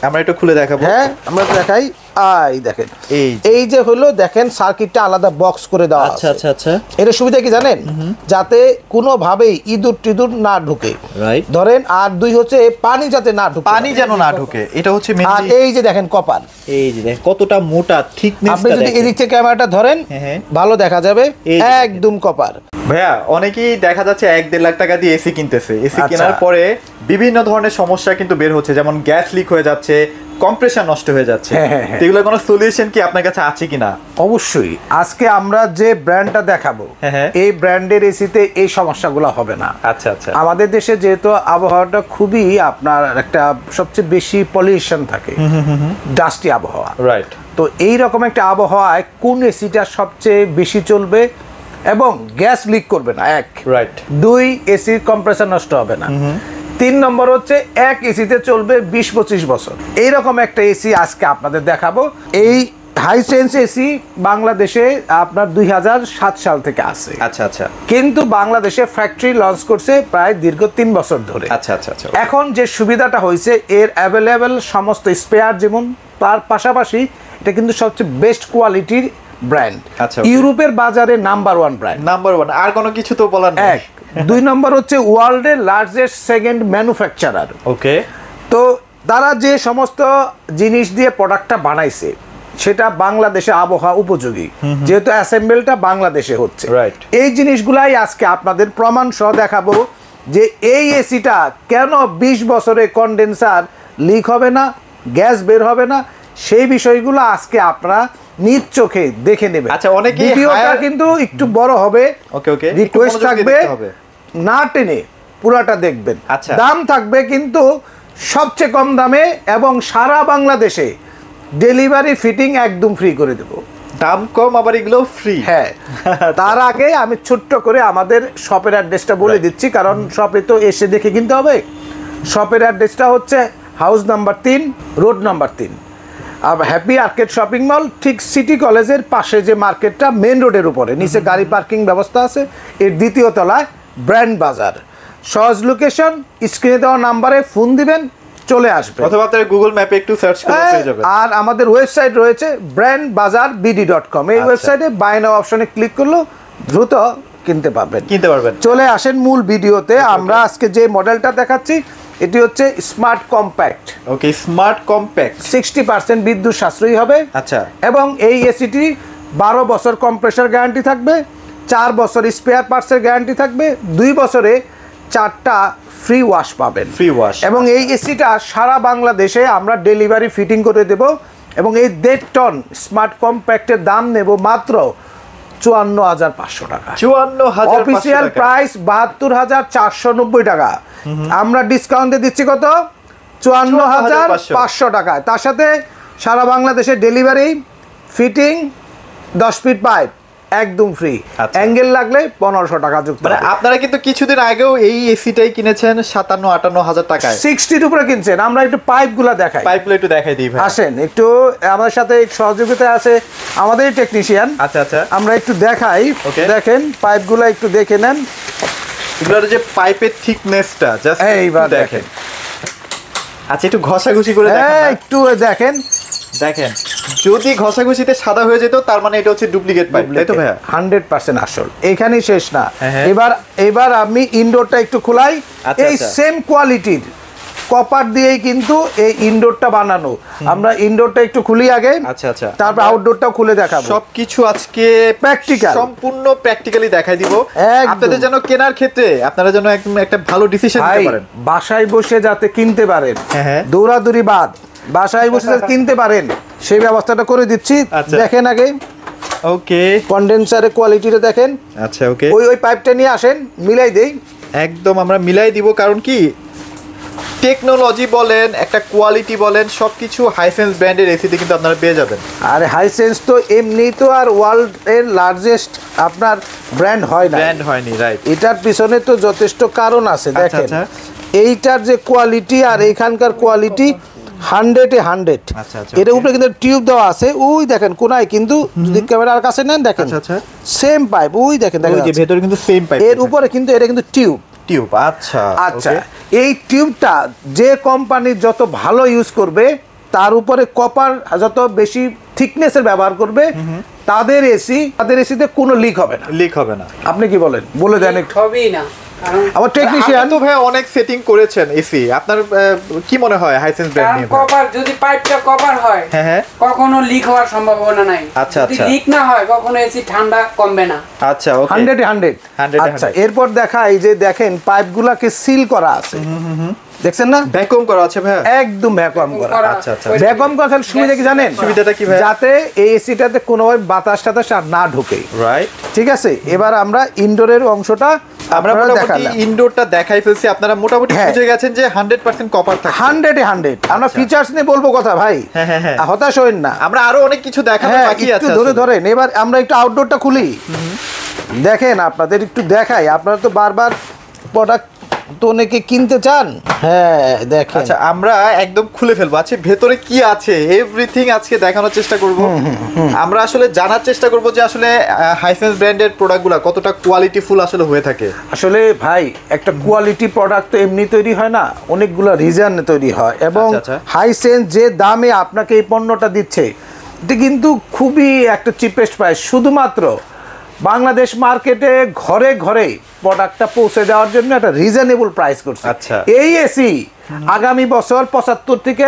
আমরা একটু খুলে দেখাবো। হ্যাঁ আমরা দেখাই। এই দেখেন এই যে হলো দেখেন সার্কিটটা আলাদা বক্স করে দেওয়া আছে। আচ্ছা আচ্ছা আচ্ছা, এর সুবিধা কি জানেন? যাতে কোনো ভাবেই ইঁদুর টিঁদুর না ঢুকে, রাইট, ধরেন। আর দুই হচ্ছে পানি যাতে না ঢুকে, পানি যেন না ঢুকে, এটা হচ্ছে মেইন। আর এই যে দেখেন কপার, এই যে দেখেন কতটা মোটা থিকনেসটা। আপনি যদি এদিক থেকে ক্যামেরাটা ধরেন ভালো দেখা যাবে, একদম কপার। ভাইয়া অনেকেই দেখা যাচ্ছে 1-1.5 লাখ টাকা দিয়ে এসি কিনতেছে, এসি কেনার পরে বিভিন্ন ধরনের সমস্যা কিন্তু বের হচ্ছে, যেমন গ্যাস লিক হয়ে যাচ্ছে, কম্প্রেসার নষ্ট হয়ে যাচ্ছে। এগুলোর কোনো সলিউশন কি আপনার কাছে আছে কিনা? অবশ্যই। আজকে আমরা যে ব্র্যান্ডটা দেখাবো এই ব্র্যান্ডের এসিতে এই সমস্যাগুলো হবে না। আচ্ছা আচ্ছা। আমাদের দেশে যেহেতু আবহাওয়াটা খুবই আপনার একটা সবচেয়ে বেশি পলিউশন থাকে, ডাস্টি আবহাওয়া, রাইট। তো এই রকম একটা আবহাওয়ায় কোন এসিটা সবচেয়ে বেশি চলবে এবং গ্যাস লিক করবে না, এক। রাইট। 2 এসির কম্প্রেসার নষ্ট হবে না। 3 নম্বর হচ্ছে এক এসিতে চলবে 20-25 বছর। এইরকম একটা এসি আজকে আপনাদের দেখাবো। এই হাইসেন্স এসি বাংলাদেশে আপনার 2007 সাল থেকে আছে। আচ্ছা আচ্ছা। কিন্তু বাংলাদেশে ফ্যাক্টরি লঞ্চ করছে প্রায় দীর্ঘ 3 বছর ধরে। আচ্ছা আচ্ছা আচ্ছা। এখন যে সুবিধাটা হয়েছে, এর অ্যাভেলেবেল সমস্ত স্পেয়ার, যেমন তার পাশাপাশি এটা কিন্তু সবচেয়ে বেস্ট কোয়ালিটির ব্র্যান্ড। ইউরোপের বাজারে নাম্বার 1 ব্র্যান্ড। নাম্বার 1, আর কোনো কিছু তো বলার নেই। 2 নম্বর হচ্ছে ওয়ার্ল্ডের লার্জেস্ট সেকেন্ড ম্যানুফ্যাকচারার। ওকে। তো তারা যে সমস্ত জিনিস দিয়ে প্রোডাক্টটা বানাইছে সেটা বাংলাদেশে আবহাওয়া উপযোগী, যেহেতু অ্যাসেম্বলটা বাংলাদেশে হচ্ছে। এই জিনিসগুলাই আজকে আপনাদের প্রমাণ সহ দেখাবো যে এই এসিটা কেন 20 বছরে কন্ডেন্সার লিক হবে না, গ্যাস বের হবে না, সেই বিষয়গুলো আজকে আপনারা নিজ চোখে দেখে নেবেন। আচ্ছা, অনেকেই ভিডিওটা কিন্তু একটু বড় হবে, ওকে ওকে, রিকোয়েস্ট থাকবে না টেনে পুরাটা দেখবেন। আচ্ছা। দাম থাকবে কিন্তু সবচেয়ে কম দামে এবং সারা বাংলাদেশে ডেলিভারি ফিটিং একদম ফ্রি করে দেব। দাম কম আবার এগুলো ফ্রি। হ্যাঁ। তার আগে আমি ছোট্ট করে আমাদের শপের অ্যাড্রেসটা বলে দিচ্ছি, কারণ শপে তো এসে দেখে কিনতে হবে। শপের অ্যাড্রেসটা হচ্ছে হাউস নাম্বার 3, রোড নাম্বার 3, আর হ্যাপি আর্কেড শপিং মল, ঠিক সিটি কলেজের পাশে যে মার্কেটটা, মেন রোডের উপরে, নিচে গাড়ি পার্কিং ব্যবস্থা আছে, এর দ্বিতীয় তলায় ব্র্যান্ড বাজার। সহজ লোকেশন, স্ক্রিনে দেওয়া নাম্বারে ফোন দিবেন, চলে আসবে, অথবা আপনারা গুগল ম্যাপে একটু সার্চ করে পেয়ে যাবেন। আর আমাদের ওয়েবসাইট রয়েছে brandbazarbd.com। এই ওয়েবসাইটে বাই নাও অপশনে ক্লিক করলেও দ্রুত কিনতে পারবেন। চলে আসেন মূল ভিডিওতে। আমরা আজকে যে মডেলটা দেখাচ্ছি এটি হচ্ছে স্মার্ট কম্প্যাক্ট। ওকে, স্মার্ট কম্প্যাক্ট 60% বিদ্যুৎ সাশ্রয়ী হবে। আচ্ছা। এবং এই এসিটি 12 বছর কম্প্রেসার গ্যারান্টি থাকবে, 4 বছর স্পেয়ার পার্টসের গ্যারান্টি থাকবে, 2 বছরে 4টা ফ্রি ওয়াশ পাবেন। Free wash. এবং এই এসিটা সারা বাংলাদেশে আমরা ডেলিভারি ফিটিং করে দেব। এবং এই 1.5 টন স্মার্ট কম্প্যাক্টের দাম নেব মাত্র 54,500 টাকা। 54,500 অফিসিয়াল প্রাইস 72,490 টাকা। আমরা ডিসকাউন্টে দিচ্ছি কত? 54,500 টাকায়। তার সাথে সারা বাংলাদেশে ডেলিভারি, ফিটিং, 10 ফিট পাইপ একদম ফ্রি। অ্যাঙ্গেল লাগলে 1500 টাকা যুক্ত। মানে আপনারা কিন্তু কিছুদিন আগেও এই এসিটাই কিনেছেন 57-58 টাকায়, 60 উপরে কিনছেন। আমরা একটু পাইপগুলো দেখাই, পাইপগুলো একটু দেখাই দিই ভাই। আসেন একটু, আমার সাথে সহযোগিতায় আছে আমাদের টেকনিশিয়ান। আচ্ছা আচ্ছা, আমরা একটু দেখাই। দেখেন পাইপগুলো একটু দেখে নেন, এগুলোর যে পাইপের থিকনেসটা জাস্ট এইবার দেখেন। আচ্ছা, একটু ঘষাঘষি করে দেখেন, একটু দেখেন। দেখেন, যদি ঘষাঘষিতে সাদা হয়ে যেত তার মানে এটা হচ্ছে ডুপ্লিকেট পাইপ, তাই তো ভাইয়া? 100% আসল। এখানেই শেষ না। এবার আমি ইনডোরটা একটু খোলাই। এই সেম কোয়ালিটির কপার দিয়েই কিন্তু এই ইনডোরটা বানানো। আমরা ইনডোরটা একটু খুলি আগে, আচ্ছা আচ্ছা, তারপর আউটডোরটাও খুলে দেখাবো। সবকিছু আজকে প্র্যাকটিক্যাল, সম্পূর্ণ প্র্যাকটিক্যালি দেখাই দিব আপনাদের, যেন কেনার ক্ষেত্রে আপনারা যেন একদম একটা ভালো ডিসিশন নিতে পারেন। বাসায় বসে যাতে কিনতে পারেন, দৌড়াদৌড়ি বাদ, বাসায় বসে যাতে কিনতে পারেন সেই ব্যবস্থাটা করে দিচ্ছি। দেখেন আগে, ওকে, কন্ডেন্সারের কোয়ালিটিটা দেখেন। আচ্ছা, ওকে, ওই পাইপটা নিয়ে আসেন, মিলাই দেই। একদম আমরা মিলাই দিব, কারণ কি টেকনোলজি বলেন, একটা কোয়ালিটি বলেন, সবকিছু হাইসেন্স ব্র্যান্ডের এসিতে কিন্তু আপনারা পেয়ে যাবেন। আর হাইসেন্স তো এমনি তো আর ওয়ার্ল্ড এর লার্জেস্ট আপনার ব্র্যান্ড হয় না, ব্র্যান্ড হয়নি, রাইট। এটার পিছনে তো যথেষ্ট কারণ আছে। দেখেন এইটার যে কোয়ালিটি আর এইখানকার কোয়ালিটি 100-এ 100। এর উপরে কিন্তু টিউব দেওয়া আছে, ওই দেখেন কোনায়, কিন্তু যদি ক্যামেরার কাছে নেন দেখেন সেম পাইপ, ওই দেখেন ভেতরে কিন্তু সেম পাইপ, এর উপরে কিন্তু এটা কিন্তু টিউব। আচ্ছা আচ্ছা, এই টিউবটা যে কোম্পানি যত ভালো ইউজ করবে তার উপরে কপার যত বেশি থিকনেসের ব্যবহার করবে তাদের এসিতে কোনো লিক হবে না। লিক হবে না। আপনি কি বলেন, বলে দেন একটু। হবেই না, আমার টেকনিশিয়ান তো ভাই অনেক সেটিং করেছেন এসি, আপনার কি মনে হয় হাইসেন্স ব্র্যান্ড নিয়ে? কভার যদি পাইপটা কভার হয়, হ্যাঁ কখনো লিক হওয়ার সম্ভাবনা নাই। আচ্ছা, যদি লিক না হয় কখনো এসি ঠান্ডা কমবে না। আচ্ছা, ওকে, 100 আচ্ছা, এরপর দেখাই যে দেখেন পাইপগুলোকে সিল করা আছে, দেখছেন না? ভ্যাকুয়াম করা আছে ভাই, একদম ভ্যাকুয়াম করা। আচ্ছা আচ্ছা, ভ্যাকুয়াম করার সুবিধা কি জানেন? সুবিধাটা কি ভাই? যাতে এই এসিটাতে কোনোভাবে বাতাস টাতাস আর না ঢোকে। রাইট, ঠিক আছে। এবার আমরা ইনডোরের অংশটা আমরা মোটামুটি ইনডোরটা দেখাই ফেলছি, আপনারা মোটামুটি বুঝে গেছেন যে 100% কপার থাকে। 100 আমরা ফিচারস নিয়ে বলবো কথা ভাই, হ্যাঁ, হতাশ হইন না, আমরা আরো অনেক কিছু দেখানো বাকি আছে। একটু ধরে ধরেন, এবার আমরা একটু আউটডোরটা খুলি, দেখেন আপনাদের একটু দেখাই। আপনারা তো বারবার প্রোডাক্ট তো অনেকে কিনতে চান। হ্যাঁ দেখেন, আচ্ছা আমরা একদম খুলে ফেলবো। আচ্ছা ভেতরে কি আছে এভরিথিং আজকে দেখানোর চেষ্টা করব। আমরা আসলে জানার চেষ্টা করব যে আসলে হাইসেন্স ব্র্যান্ডের প্রোডাক্টগুলো কতটা কোয়ালিটিফুল আসলে হয়ে থাকে। আসলে ভাই একটা কোয়ালিটি প্রোডাক্ট তো এমনি তৈরি হয় না, অনেকগুলো রিজনে তৈরি হয়। এবং হাইসেন্স যে দামে আপনাকে এই পণ্যটা দিচ্ছে এটা কিন্তু খুবই একটা চিপেস্ট প্রাইস। শুধুমাত্র বাংলাদেশ মার্কেটে ঘরে ঘরে প্রোডাক্টটা পৌঁছে দেওয়ার জন্য একটা রিজনেবল প্রাইস করছে। আচ্ছা, এই এসি আগামী বছর 75 থেকে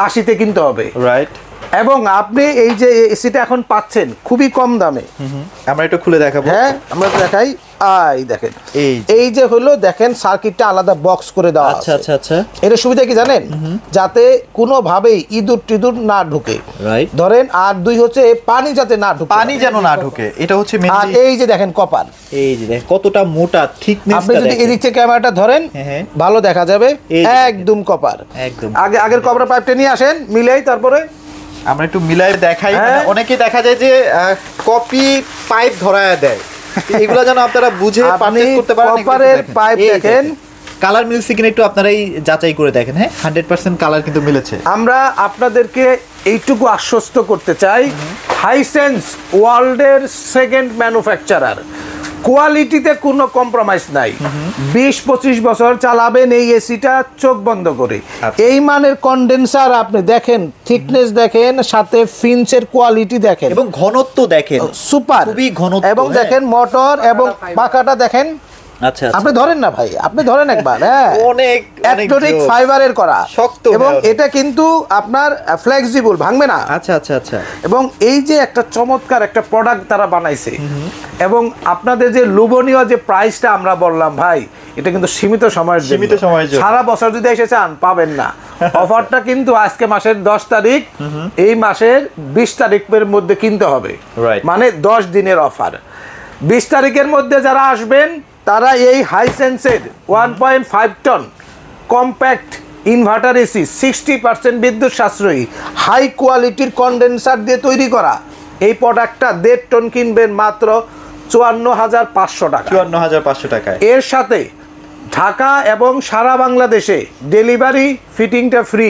80-তে কিনতে হবে। রাইট। এবং আপনি এই যে এসিটা এখন পাচ্ছেন খুবই কম দামে। আমরা একটু খুলে দেখাবো। হ্যাঁ আমরা দেখাই। এই দেখেন, এই যে হলো দেখেন সার্কিটটা আলাদা বক্স করে দেওয়া আছে। আচ্ছা আচ্ছা আচ্ছা, এর সুবিধা কি জানেন? যাতে কোনোভাবেই ইঁদুর টিঁদুর না ঢুকে, রাইট, ধরেন। আর দুই হচ্ছে পানি যাতে না ঢুকে, পানি যেন না ঢুকে, এটা হচ্ছে মেইন। আর এই যে দেখেন কপার, এই যে দেখেন কতটা মোটা থিকনেস। আপনি যদি এদিক থেকে ক্যামেরাটা ধরেন ভালো দেখা যাবে, একদম কপার। একদম আগের কপার পাইপটা নিয়ে আসেন, মিলাই তারপরে আমরা একটু মিলাই দেখাই। অনেকে দেখা যায় যে কপি পাইপ ধরায়া দেয়, এগুলো যেন আপনারা বুঝে পারচেজ করতে পারেন। কপারের পাইপ দেখেন, কালার মিলছে কিনা একটু আপনারাই যাচাই করে দেখেন। হ্যাঁ 100% কালার কিন্তু মিলেছে। আমরা আপনাদেরকে এইটুকু আশ্বস্ত করতে চাই, হাইসেন্স ওয়ার্ল্ডের সেকেন্ড ম্যানুফ্যাকচারার, কোয়ালিটিতে কোনো কম্প্রোমাইজ নাই। 20-25 বছর চালাবেন এই এসিটা চোখ বন্ধ করে। এই মানের কন্ডেন্সার আপনি দেখেন, থিকনেস দেখেন, সাথে ফিন্সের কোয়ালিটি দেখেন এবং ঘনত্ব দেখেন, সুপার, খুবই ঘনত্ব। এবং দেখেন মোটর এবং পাখাটা দেখেন। আচ্ছা, আপনি ধরেন না ভাই, আপনি ধরেন একবার। হ্যাঁ অনেক অ্যাক্রিলিক ফাইবারের করা, শক্ত, এবং এটা কিন্তু আপনার ফ্লেক্সিবল, ভাঙবে না। আচ্ছা আচ্ছা আচ্ছা, এবং এই যে একটা চমৎকার একটা প্রোডাক্ট তারা বানাইছে, এবং আপনাদের যে লোভনীয় যে প্রাইসটা আমরা বললাম ভাই, এটা কিন্তু সীমিত সময়ের জন্য, সারা বছর যদি এসে চান পাবেন না। অফারটা কিন্তু আজকে মাসের 10 তারিখ, এই মাসের 20 তারিখের মধ্যে কিনতে হবে, মানে 10 দিনের অফার। 20 তারিখের মধ্যে যারা আসবেন তারা এই হাইসেন্সের 1.5 টন কম্প্যাক্ট ইনভার্টার এসি, 60% বিদ্যুৎ সাশ্রয়ী, হাই কোয়ালিটির কন্ডেন্সার দিয়ে তৈরি করা এই প্রোডাক্টটা 1.5 টন কিনবেন মাত্র 54,500 টাকা। 54,500 টাকায়। এর সাথে ঢাকা এবং সারা বাংলাদেশে ডেলিভারি, ফিটিংটা ফ্রি,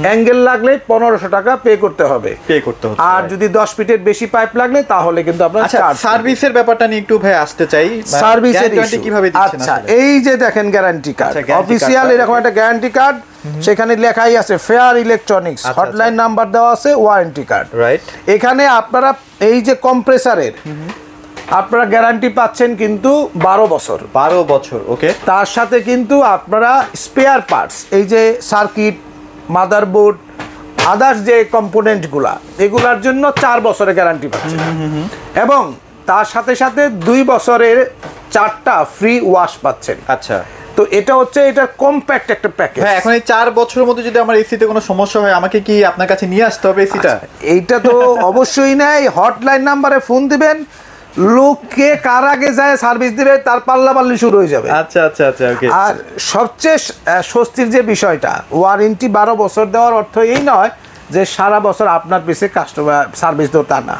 অ্যাঙ্গেল লাগলে 1500 টাকা পে করতে হবে। আর যদি 10 ফিটের বেশি পাইপ লাগলে তাহলে কিন্তু আপনার সার্ভিসের ব্যাপারটা নিয়ে একটু ভাই আসতে চাই। সার্ভিসের কিভাবে দিচ্ছেন? আচ্ছা এই যে দেখেন গ্যারান্টি কার্ড, অফিশিয়াল এরকম একটা গ্যারান্টি কার্ড, সেখানে লেখাই আছে ফেয়ার ইলেকট্রনিক্স, হটলাইন নাম্বার দেওয়া আছে, ওয়ারেন্টি কার্ড। রাইট, এখানে আপনারা এই যে কম্প্রেসারের আপনারা গ্যারান্টি পাচ্ছেন কিন্তু 12 বছর। 12 বছর, ওকে। তার সাথে কিন্তু আপনারা স্পেয়ার পার্টস, এই যে সার্কিট, মাদারবোর্ড, আদার্স যে কম্পোনেন্টগুলা, এগুলার জন্য 4 বছরের গ্যারান্টি পাচ্ছেন। এবং তার সাথে সাথে 2 বছরের 4টা ফ্রি ওয়াশ পাচ্ছেন। আচ্ছা, তো এটা হচ্ছে এটা কম্প্যাক্ট একটা প্যাকেজ। হ্যাঁ, এখন এই 4 বছরের মধ্যে যদি আমার এসিতে কোনো সমস্যা হয়, আমাকে কি আপনার কাছে নিয়ে আসতে হবে এসিটা? এইটা তো অবশ্যই নাই, হটলাইন নাম্বারে ফোন দিবেন, লোককে কার আগে যায় সার্ভিস দিবে তার পাল্লাপাল্লি শুরু হয়ে যাবে। আচ্ছা আচ্ছা আচ্ছা, ওকে। আর সবচেয়ে স্বস্তির যে বিষয়টা, ওয়ারেন্টি 12 বছর দেওয়ার অর্থ এই নয় যে সারা বছর আপনার পিছে কাস্টমার সার্ভিস দেওয়া, তা না।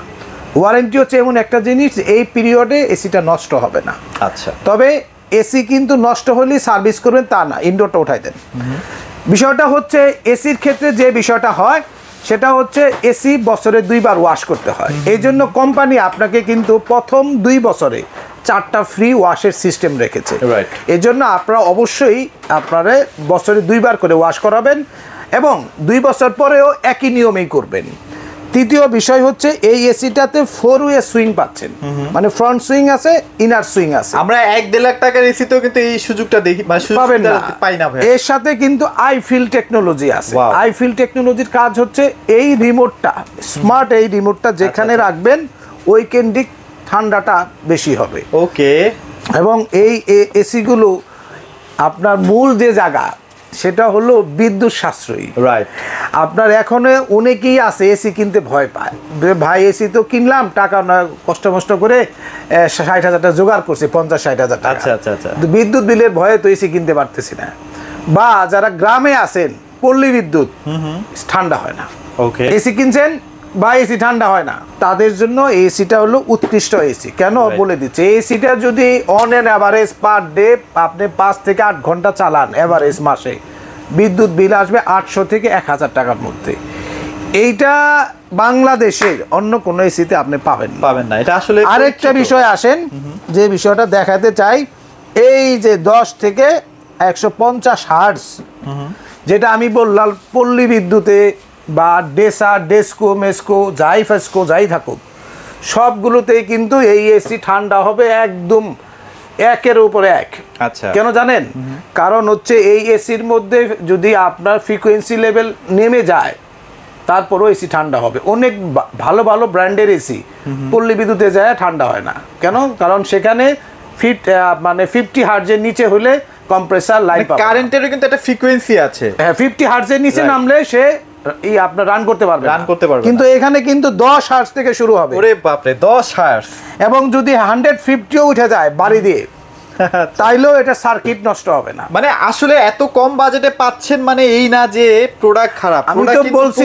ওয়ারেন্টি হচ্ছে এমন একটা জিনিস, এই পিরিয়ডে এসিটা নষ্ট হবে না। আচ্ছা, তবে এসি কিন্তু নষ্ট হলেই সার্ভিস করবেন তা না, ইনডোরটা উঠাই দেন। বিষয়টা হচ্ছে এসির ক্ষেত্রে যে বিষয়টা হয় সেটা হচ্ছে এসি বছরে 2 বার ওয়াশ করতে হয়। এই জন্য কোম্পানি আপনাকে কিন্তু প্রথম 2 বছরে 4টা ফ্রি ওয়াশের সিস্টেম রেখেছে। রাইট, এই জন্য আপনারা অবশ্যই আপনারা বছরে 2 বার করে ওয়াশ করাবেন। এবং 2 বছর পরেও একই নিয়মেই করবেন। তৃতীয় বিষয় হচ্ছে এই এসিটাতে 4 ওয়ে সুইং পাচ্ছেন, মানে ফ্রন্ট সুইং আছে, ইনার সুইং আছে। আমরা 1-1.5 লাখ টাকার এসিতেও কিন্তু এই সুযোগটা দেখি, মানে পাবেন না, পাই না ভাই। এর সাথে কিন্তু আইফিল টেকনোলজি আছে। Wow. আইফিল টেকনোলজির কাজ হচ্ছে এই রিমোটটা, স্মার্ট এই রিমোটটা যেখানে রাখবেন ওই কেন্দ্রিক ঠান্ডাটা বেশি হবে। ওকে। এবং এই এসিগুলো আপনার মূল যে জায়গা সেটা হলো বিদ্যুৎ সাশ্রয়ী। রাইট। আপনার এখনো অনেকেই আছে এসি কিনতে ভয় পায়, ভাই এসি তো কিনলাম, টাকা না কষ্ট মষ্ট করে 60,000 টাকা জোগাড় করছি, 50-60,000 টাকা। আচ্ছা আচ্ছা আচ্ছা। বিদ্যুৎ বিলের ভয়ে তো এসি কিনতে পারতেছি না। বা যারা গ্রামে আছেন, পল্লী বিদ্যুৎ, ঠান্ডা হয় না, ওকে। এসি কিনছেন বা এসি ঠান্ডা হয় না, তাদের জন্য এসিটা হলো উৎকৃষ্ট এসি। কেন বলে দিচ্ছে, এসিটা যদি on an average per day আপনি 5 থেকে 8 ঘন্টা চালান, অ্যাভারেজ মাসে বিদ্যুৎ বিল আসবে 800 থেকে 1000 টাকার মধ্যে। এইটা বাংলাদেশের অন্য কোনো এসিতে আপনি পাবেন না। এটা আসলে আরেকটা বিষয় আসেন, যে বিষয়টা দেখাতে চাই, এই যে 10 থেকে 150 হার্টজ, যেটা আমি বললাম পল্লী বিদ্যুতে বা ডেসা, ডেস্কো, মেস্কো, যাই ফেস্কো যাই থাকুক, সবগুলোতেই কিন্তু এই এসি ঠান্ডা হবে একদম একের উপরে এক। আচ্ছা। কেন জানেন? কারণ হচ্ছে এই এসির মধ্যে যদি আপনার ফ্রিকোয়েন্সি লেভেল নেমে যায় তারপরও এসি ঠান্ডা হবে। অনেক ভালো ভালো ব্র্যান্ডের এসি পল্লী বিদ্যুতে যায় ঠান্ডা হয় না। কেন? কারণ সেখানে মানে 50 হার্টজের নিচে হলে কম্প্রেসার লাইন পাবে। কারেন্টেরও কিন্তু একটা ফ্রিকোয়েন্সি আছে। হ্যাঁ, 50 হার্টজের নিচে নামলে সে আপনার রান করতে পারবে, কিন্তু এখানে কিন্তু 10 হার্টজ থেকে শুরু হবে। ওরে বাপরে, 10 হার্টজ। এবং যদি 150ও উঠে যায় বাড়ি দিয়ে, তাইলেও এটা সার্কিট নষ্ট হবে না। মানে আসলে এত কম বাজেটে পাচ্ছেন, মানে এই না যে প্রোডাক্ট খারাপ। আমি তো বলছি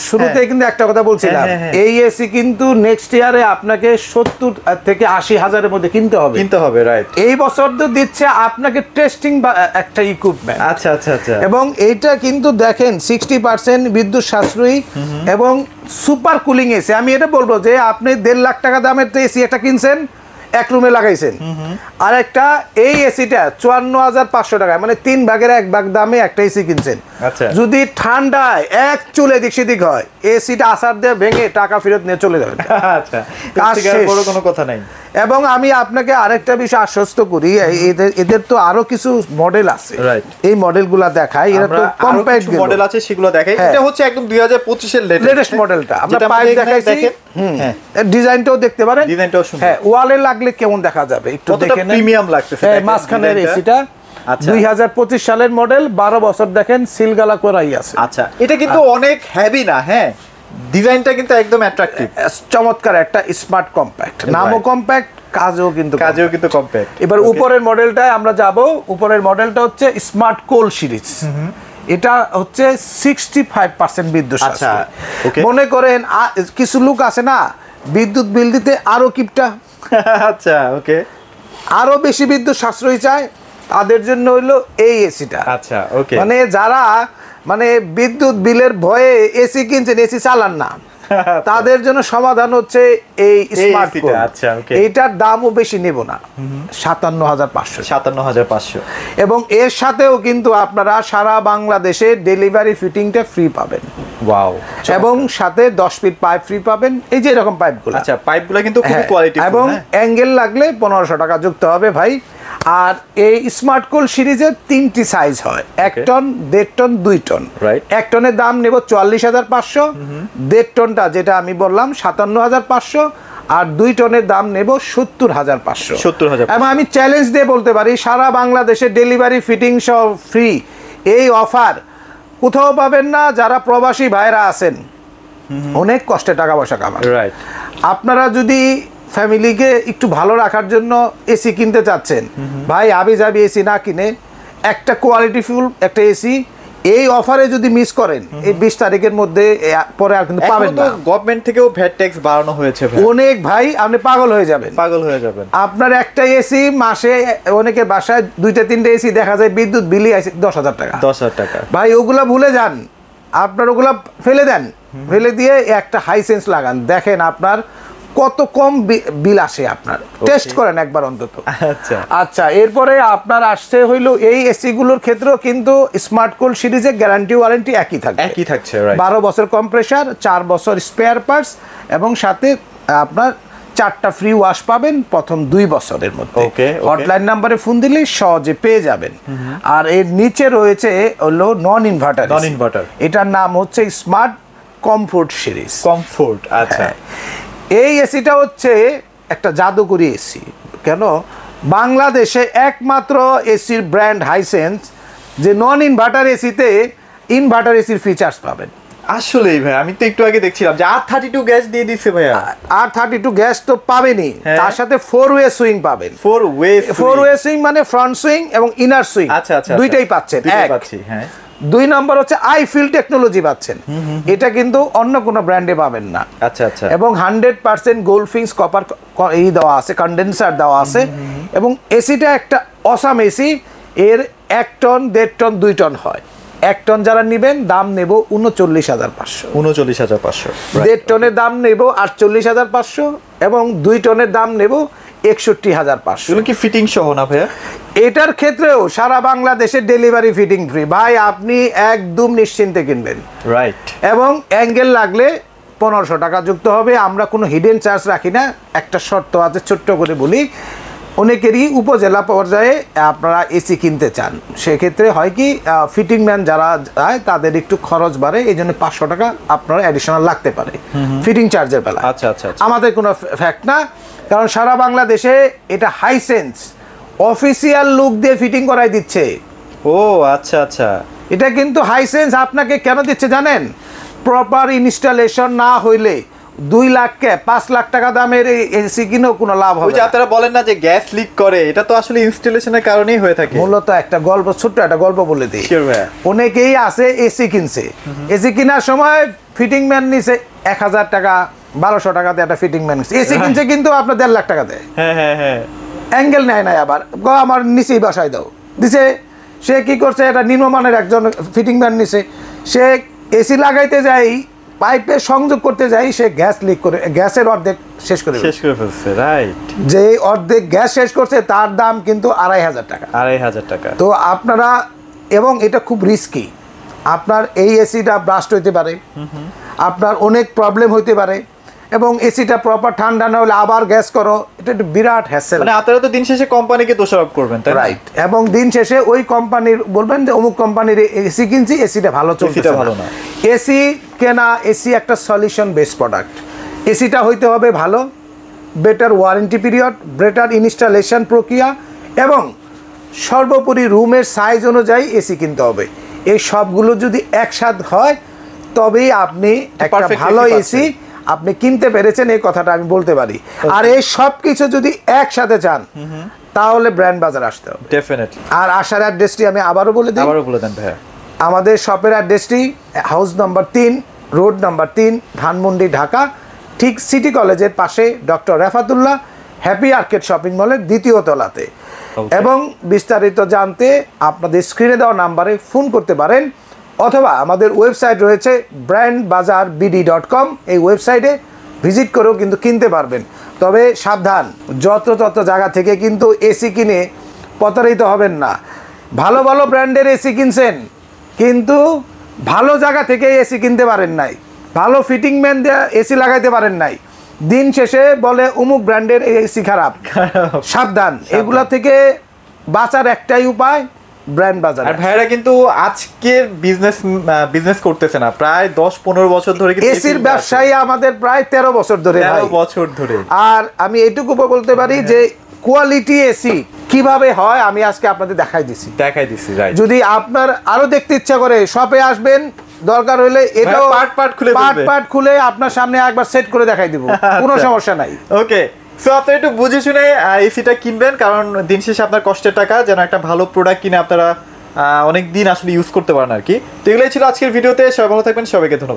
শুরুতে কিন্তু একটা কথা বলছিলাম, এই এসি কিন্তু নেক্সট ইয়ারে আপনাকে 70 থেকে 80 হাজারের মধ্যে কিনতে হবে। রাইট। এই বছর তো দিচ্ছে আপনাকে টেস্টিং বা একটা ইকুইপমেন্ট। আচ্ছা আচ্ছা আচ্ছা। এবং এইটা কিন্তু দেখেন 60% বিদ্যুৎ সাশ্রয়ী এবং সুপার কুলিং এসি। আমি এটা বলবো যে আপনি 1.5 লাখ টাকা দামের তো এসি একটা কিনছেন, এক রুমে লাগাইছেন, আর একটা এই এসিটা 54,500 টাকায়, মানে 3 ভাগের 1 ভাগ দামে একটা এসি কিনছেন। যদি ঠান্ডায় এক চুল এদিক সেদিক হয়, এসিটা আসার দিয়ে ভেঙে টাকা ফেরত নিয়ে চলে যাবেন। আচ্ছা, কোনো কথা নাই। এবং আমি আপনাকে আরেকটা বিষয় আশ্বস্ত করি, এদের তো আরো কিছু মডেল আছে, এই মডেলগুলা দেখাই। এরা তো কম্প্যাক্ট মডেল আছে, সেগুলো দেখাই। এটা হচ্ছে একদম 2025 এর লেটেস্ট মডেলটা। আমরা পাইপ দেখাইছি, ডিজাইনটাও দেখতে পারেন, ডিজাইনটাও সুন্দর। হ্যাঁ, ওয়ালে লাগলে কেমন দেখা যাবে একটু দেখেন, প্রিমিয়াম লাগতেছে। হ্যাঁ, মাঝখানের এসিটা 2025 সালের মডেল, 12 বছর দেখেন সিলগালা করাই আছে। আচ্ছা, এটা কিন্তু অনেক হেভি না? হ্যাঁ, ডিজাইনটা কিন্তু একদম অ্যাট্রাকটিভ, চমৎকার একটা স্মার্ট কম্প্যাক্ট, নামও কম্প্যাক্ট, কাজও কিন্তু কম্প্যাক্ট। এবার উপরের মডেলটায় আমরা যাব। উপরের মডেলটা হচ্ছে স্মার্ট কোল সিরিজ। এটা হচ্ছে 65% বিদ্যুৎ সাশ্রয়। মনে করেন কিছু লোক আছে না, বিদ্যুৎ বিল দিতে আরো কিপটা, আচ্ছা, ওকে, আরো বেশি বিদ্যুৎ সাশ্রয় চায়, তাদের জন্য হইলো এই এসিটা। আচ্ছা, ওকে। মানে যারা মানে বিদ্যুৎ বিলের ভয়ে এসি কিনছেন, এসি চালান না, তাদের জন্য সমাধান হচ্ছে এই স্মার্ট কোল। আচ্ছা, ওকে। এইটার দামও বেশি নেব না, 57,500। এবং এর সাথেও কিন্তু আপনারা সারা বাংলাদেশে ডেলিভারি ফিটিংটা ফ্রি পাবেন। ওয়াও। এবং সাথে 10 ফিট পাইপ ফ্রি পাবেন, এই যে এরকম পাইপগুলো। আচ্ছা, পাইপগুলো কিন্তু খুবই কোয়ালিটিফুল। এবং অ্যাঙ্গেল লাগলে 1500 টাকা যুক্ত হবে ভাই। আর এই স্মার্ট কোল সিরিজের 3টি সাইজ হয়, 1 টন, 1.5 টন, 2 টন। 1 টনের দাম নেব 44,500, 1.5 টনটা যেটা আমি বললাম 57,500, আর 2 টনের দাম নেব 70,500। এবং আমি চ্যালেঞ্জ দিয়ে বলতে পারি, সারা বাংলাদেশে ডেলিভারি ফিটিং সহ ফ্রি এই অফার কোথাও পাবেন না। যারা প্রবাসী ভাইরা আছেন, অনেক কষ্টে টাকা পয়সা কামান, আপনারা যদি ফ্যামিলিকে একটু ভালো রাখার জন্য এসি কিনতে চাচ্ছেন, ভাই আবি যাবি এসি না কিনে একটা কোয়ালিটিফুল একটা এসি এই অফারে যদি মিস করেন, এই 20 তারিখের মধ্যে পরে আর কিন্তু পাবেন না। গভর্নমেন্ট থেকেও ভ্যাট ট্যাক্স বাড়ানো হয়েছে অনেক ভাই, আপনি পাগল হয়ে যাবেন। আপনার একটা এসি মাসে অনেকের বাসায় 2-3টে এসি দেখা যায় বিদ্যুৎ বিলি আছে 10,000 টাকা। ভাই ওগুলা ভুলে যান, আপনার ওগুলা ফেলে দেন, ফেলে দিয়ে একটা হাইসেন্স লাগান, দেখেন আপনার কত কম বিল আসে আপনার, টেস্ট করেন একবার অন্তত। আচ্ছা আচ্ছা, এরপরে আপনার আসছে হইলো এই এসি গুলোর ক্ষেত্রেও কিন্তু স্মার্ট কুল সিরিজে গ্যারান্টি ওয়ারেন্টি একই থাকবে, একই থাকছে, রাইট। 12 বছর কম্প্রেসার, 4 বছর স্পেয়ার পার্টস এবং সাথে আপনার 4টা ফ্রি ওয়াশ পাবেন প্রথম 2 বছরের মধ্যে। হটলাইন নাম্বারে ফোন দিলে সহজে পেয়ে যাবেন। আর এর নিচে রয়েছে হলো নন ইনভার্টার, এটার নাম হচ্ছে স্মার্ট কমফোর্ট সিরিজ। কমফোর্ট, আচ্ছা। এই এসিটা হচ্ছে একটা জাদুকরি এসি। কেন? বাংলাদেশে একমাত্র এসির ব্র্যান্ড হাইসেন্স যে নন ইনভার্টার এসিতে ইনভার্টার এসির ফিচার্স পাবেন। আসলেই ভাই, আমি তো একটু আগে দেখছিলাম যে R32 গ্যাস দিয়ে দিচ্ছে ভাইয়া। R32 গ্যাস তো পাবেনই, তার সাথে 4 ওয়ে সুইং পাবেন। 4 ওয়ে সুইং মানে ফ্রন্ট সুইং এবং ইনার সুইং, আচ্ছা আচ্ছা, দুইটাই পাচ্ছেন। হ্যাঁ। 2 নম্বর হচ্ছে আই ফিল টেকনোলজি পাচ্ছেন, এটা কিন্তু অন্য কোনো ব্র্যান্ডে পাবেন না। আচ্ছা আচ্ছা। এবং 100% গোল্ডফিংস কপার এই দেওয়া আছে, কন্ডেন্সার দেওয়া আছে। এবং এসিটা একটা অসাম এসি। এর 1 টন, 1.5 টন, 2 টন হয়। 1 টন যারা নেবেন দাম নেব 39,500। 39,500। 1.5 টনের দাম নেব 48,500 এবং 2 টনের দাম নেব 61,500। এগুলো কি ফিটিং সহ না ভাইয়া? এটার ক্ষেত্রেও সারা বাংলাদেশে ডেলিভারি ফিটিং ফ্রি। ভাই আপনি একদম নিশ্চিন্তে কিনবেন, রাইট। এবং অ্যাঙ্গেল লাগলে 1500 টাকা যুক্ত হবে। আমরা কোনো হিডেন চার্জ রাখি না। একটা শর্ত আছে, ছোট্ট করে বলি, অনেকেরই উপজেলা পর্যায়ে আপনারা এসি কিনতে চান, সেক্ষেত্রে হয় কি ফিটিং ম্যান যারা যায় তাদের একটু খরচ বাড়ে, এই জন্য 500 টাকা আপনার অ্যাডিশনাল লাগতে পারে ফিটিং চার্জের বেলা। আচ্ছা আচ্ছা। আমাদের কোনো ফ্যাক্ট না, কারণ সারা বাংলাদেশে এটা হাইসেন্স অফিসিয়াল লুক দিয়ে ফিটিং করাই দিচ্ছে। ও আচ্ছা আচ্ছা। এটা কিন্তু হাইসেন্স আপনাকে কেন দিচ্ছে জানেন? প্রপার ইনস্টলেশন না হইলে 2 লাখকে 5 লাখ টাকা দামের এসি কিনেও কোনো লাভ হবে না। আপনারা বলেন না যে গ্যাস লিক করে, এটা তো আসলে ইনস্টলেশনের কারণেই হয়ে থাকে। মূলত একটা গল্প, ছোট্ট একটা গল্প বলে দিই। অনেকেই আছে এসি কিনছে, এসি কেনার সময় ফিটিং ম্যান নিছে 1000 টাকা, 1200 টাকা দিয়ে একটা ফিটিং ম্যান এসি কিনছে, কিন্তু আপনার 1.5 লাখ টাকা দেয়। হ্যাঁ। অ্যাঙ্গেল নেয় নাই, আবার আমার নিচেই বাসায় দাও দিছে। সে কি করছে, এটা নিম্নমানের একজন ফিটিং ম্যান নিছে, সে এসি লাগাইতে যাই, পাইপে সংযোগ করতে যাই, সে গ্যাস লিক করে গ্যাসের অর্ধেক শেষ করে ফেলছে, রাইট। যে অর্ধেক গ্যাস শেষ করছে তার দাম কিন্তু 2500 টাকা। 2500 টাকা। তো আপনারা, এবং এটা খুব রিস্কি, আপনার এই এসিটা ব্রাস্ট হইতে পারে, আপনার অনেক প্রবলেম হইতে পারে, এবং এসিটা প্রপার ঠান্ডা না হলে আবার গ্যাস করো, এটা একটা বিরাট হ্যাসেল। মানে আপনারা তো দিন শেষে কোম্পানিকে দোষারোপ করবেন, তাই না? রাইট। এবং দিন শেষে ওই কোম্পানির বলবেন যে অমুক কোম্পানির এসি কিনছি, এসিটা ভালো চলছে, ভালো না। এসি কেনা, এসি একটা সলিউশন বেস প্রোডাক্ট। এসিটা হইতে হবে ভালো, better warranty period, better installation প্রক্রিয়া, এবং সর্বোপরি রুমের সাইজ অনুযায়ী এসি কিনতে হবে। এই সবগুলো যদি একসাথে হয় তবেই আপনি একটা ভালো এসি আপনি কিনতে পেরেছেন, এই কথাটা আমি বলতে পারি। আর এই সব কিছু যদি একসাথে চান তাহলে ব্র্যান্ড বাজার আসতে হবে ডেফিনেটলি। আর আসার অ্যাড্রেসটি আমি আবারও বলে দিই। ভাইয়া। আমাদের শপের অ্যাড্রেসটি house number 3, road number 3, Dhanmondi, Dhaka, ঠিক সিটি কলেজের পাশে doctor Refatullah happy arcade shopping মলের 2য় তলাতে। এবং বিস্তারিত জানতে আপনাদের স্ক্রিনে দেওয়া নাম্বারে ফোন করতে পারেন, অথবা আমাদের ওয়েবসাইট রয়েছে brandbazarbd.com, এই ওয়েবসাইটে ভিজিট করেও কিন্তু কিনতে পারবেন। তবে সাবধান, যত জায়গা থেকে কিন্তু এসি কিনে প্রতারিত হবেন না। ভালো ভালো ব্র্যান্ডের এসি কিনছেন, কিন্তু ভালো জায়গা থেকে এসি কিনতে পারেন নাই, ভালো ফিটিং ম্যান দিয়ে এসি লাগাইতে পারেন নাই, দিন শেষে বলে অমুক ব্র্যান্ডের এসি খারাপ। সাবধান, এগুলা থেকে বাঁচার একটাই উপায়, ব্র্যান্ড বাজার। আর ভাইরা কিন্তু আজকের বিজনেস করতেছে না, প্রায় 10-15 বছর ধরে এসির ব্যবসায়ী আমাদের প্রায় 13 বছর ধরে। 13 বছর ধরে। আর আমি এটুকু বলতে পারি যে কোয়ালিটি এসি কিভাবে হয় আমি আজকে আপনাদের দেখাই দিছি, রাইট। যদি আপনার আরো দেখতে ইচ্ছা করে শপে আসবেন, দরকার হলে এটাও পার্ট খুলে আপনার সামনে একবার সেট করে দেখাই দিব, কোনো সমস্যা নাই। ওকে, সো আপনারা একটু বুঝে শুনে এসিটা কিনবেন, কারণ দিন শেষে আপনার কষ্টের টাকা যেন একটা ভালো প্রোডাক্ট কিনে আপনারা অনেক দিন আসলে ইউজ করতে পারেন আর কি। তো এগুলোই ছিল আজকের ভিডিওতে। সবাই ভালো থাকবেন, সবাইকে ধন্যবাদ।